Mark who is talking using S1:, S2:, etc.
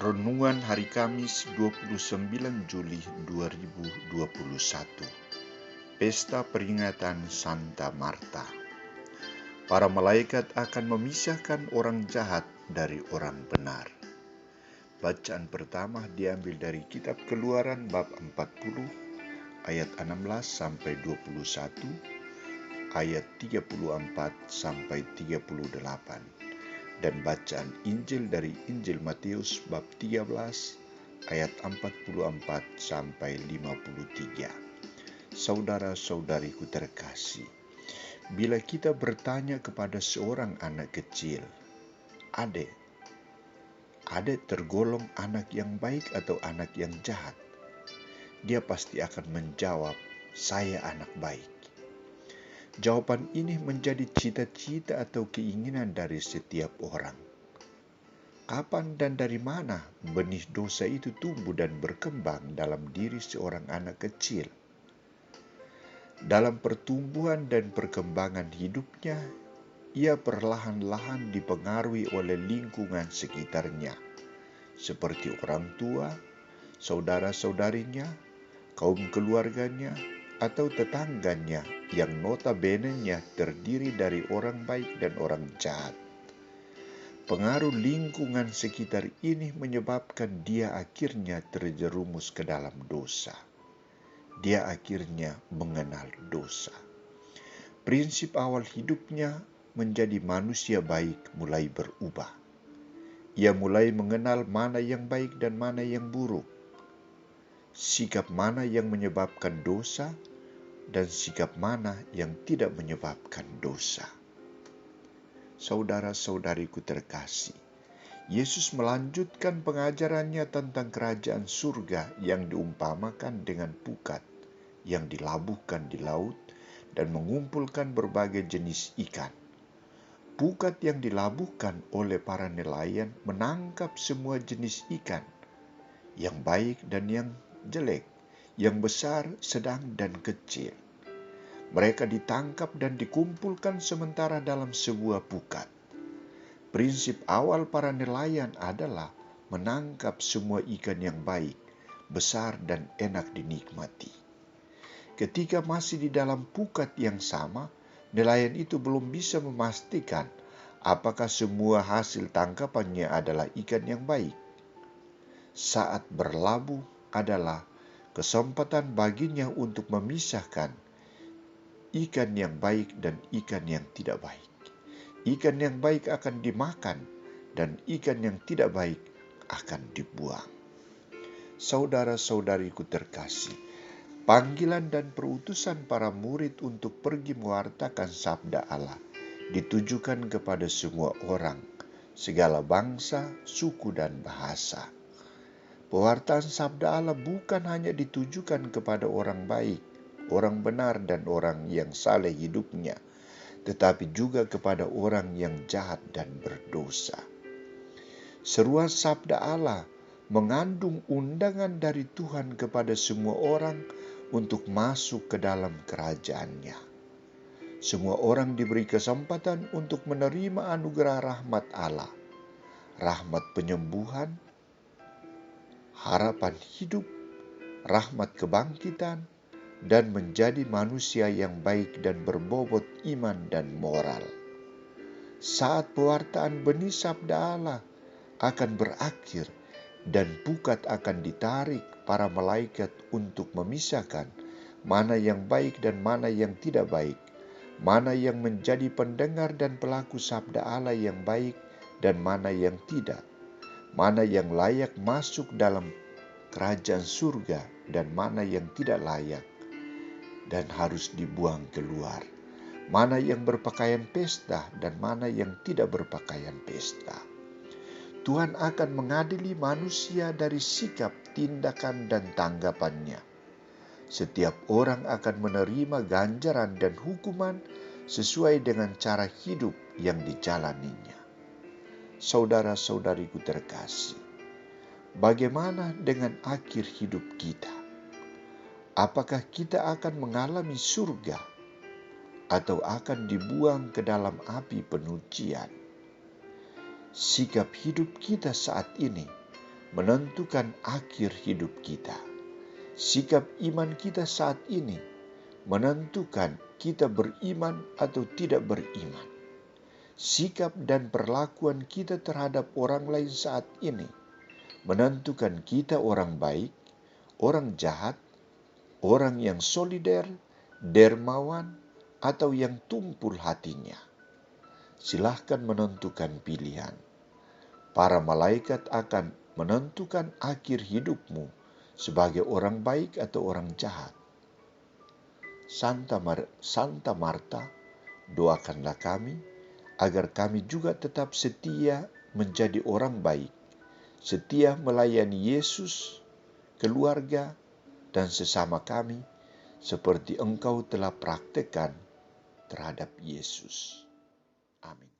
S1: Renungan Hari Kamis 29 Juli 2021. Pesta peringatan Santa Marta. Para malaikat akan memisahkan orang jahat dari orang benar. Bacaan pertama diambil dari kitab Keluaran bab 40 ayat 16 sampai 21, ayat 34 sampai 38. Dan bacaan Injil dari Injil Matius bab 13 ayat 44 sampai 53. Saudara-saudariku terkasih, bila kita bertanya kepada seorang anak kecil, "Adek tergolong anak yang baik atau anak yang jahat?" Dia pasti akan menjawab, "Saya anak baik." Jawaban ini menjadi cita-cita atau keinginan dari setiap orang. Kapan dan dari mana benih dosa itu tumbuh dan berkembang dalam diri seorang anak kecil? Dalam pertumbuhan dan perkembangan hidupnya, ia perlahan-lahan dipengaruhi oleh lingkungan sekitarnya, seperti orang tua, saudara-saudarinya, kaum keluarganya, atau tetangganya yang notabene-nya terdiri dari orang baik dan orang jahat. Pengaruh lingkungan sekitar ini menyebabkan dia akhirnya terjerumus ke dalam dosa. Dia akhirnya mengenal dosa. Prinsip awal hidupnya menjadi manusia baik mulai berubah. Ia mulai mengenal mana yang baik dan mana yang buruk, sikap mana yang menyebabkan dosa, dan sikap mana yang tidak menyebabkan dosa. Saudara-saudariku terkasih, Yesus melanjutkan pengajarannya tentang kerajaan surga yang diumpamakan dengan pukat yang dilabuhkan di laut dan mengumpulkan berbagai jenis ikan. Pukat yang dilabuhkan oleh para nelayan menangkap semua jenis ikan, yang baik dan yang jelek, yang besar, sedang, dan kecil. Mereka ditangkap dan dikumpulkan sementara dalam sebuah pukat. Prinsip awal para nelayan adalah menangkap semua ikan yang baik, besar, dan enak dinikmati. Ketika masih di dalam pukat yang sama, nelayan itu belum bisa memastikan apakah semua hasil tangkapannya adalah ikan yang baik. Saat berlabuh adalah kesempatan baginya untuk memisahkan ikan yang baik dan ikan yang tidak baik. Ikan yang baik akan dimakan dan ikan yang tidak baik akan dibuang. Saudara-saudariku terkasih, panggilan dan perutusan para murid untuk pergi mewartakan sabda Allah ditujukan kepada semua orang, segala bangsa, suku, dan bahasa. Pewartaan sabda Allah bukan hanya ditujukan kepada orang baik, orang benar, dan orang yang saleh hidupnya, tetapi juga kepada orang yang jahat dan berdosa. Seruan sabda Allah mengandung undangan dari Tuhan kepada semua orang untuk masuk ke dalam kerajaan-Nya. Semua orang diberi kesempatan untuk menerima anugerah rahmat Allah, rahmat penyembuhan, harapan hidup, rahmat kebangkitan, dan menjadi manusia yang baik dan berbobot iman dan moral. Saat pewartaan benih sabda Allah akan berakhir dan pukat akan ditarik para malaikat untuk memisahkan mana yang baik dan mana yang tidak baik, mana yang menjadi pendengar dan pelaku sabda Allah yang baik dan mana yang tidak, mana yang layak masuk dalam kerajaan surga dan mana yang tidak layak dan harus dibuang keluar, mana yang berpakaian pesta dan mana yang tidak berpakaian pesta. Tuhan akan mengadili manusia dari sikap, tindakan, dan tanggapannya. Setiap orang akan menerima ganjaran dan hukuman sesuai dengan cara hidup yang dijalaninya. Saudara-saudariku terkasih, bagaimana dengan akhir hidup kita? Apakah kita akan mengalami surga atau akan dibuang ke dalam api penyucian? Sikap hidup kita saat ini menentukan akhir hidup kita. Sikap iman kita saat ini menentukan kita beriman atau tidak beriman. Sikap dan perlakuan kita terhadap orang lain saat ini menentukan kita orang baik, orang jahat, orang yang solider, dermawan, atau yang tumpul hatinya. Silahkan menentukan pilihan. Para malaikat akan menentukan akhir hidupmu sebagai orang baik atau orang jahat. Santa Marta, doakanlah kami agar kami juga tetap setia menjadi orang baik, setia melayani Yesus, keluarga, dan sesama kami seperti Engkau telah praktekkan terhadap Yesus. Amin.